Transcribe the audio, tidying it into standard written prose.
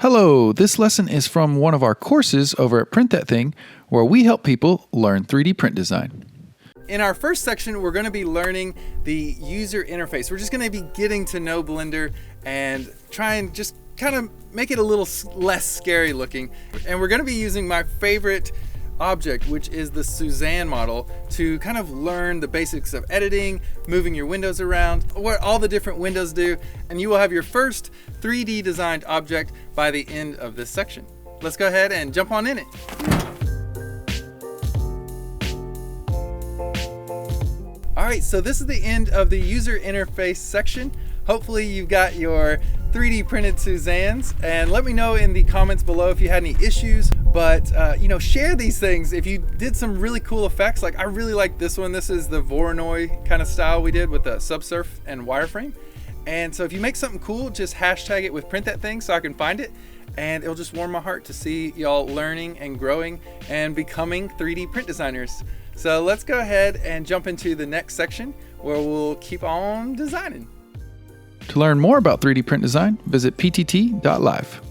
Hello, this lesson is from one of our courses over at Print That Thing, where we help people learn 3D print design. In our first section, we're going to be learning the user interface. We're just going to be getting to know Blender and try and just kind of make it a little less scary looking. And we're going to be using my favorite object, which is the Suzanne model, to kind of learn the basics of editing, moving your windows around, what all the different windows do, and you will have your first 3D designed object by the end of this section. Let's go ahead and jump on in it. All right, so this is the end of the user interface section. Hopefully you've got your 3D printed Suzannes, and let me know in the comments below if you had any issues. But share these things if you did some really cool effects. Like I really like this one. This is the Voronoi kind of style we did with the subsurf and wireframe. And so if you make something cool, just hashtag it with Print That Thing so I can find it. And it'll just warm my heart to see y'all learning and growing and becoming 3D print designers. So let's go ahead and jump into the next section where we'll keep on designing. To learn more about 3D print design, visit ptt.live.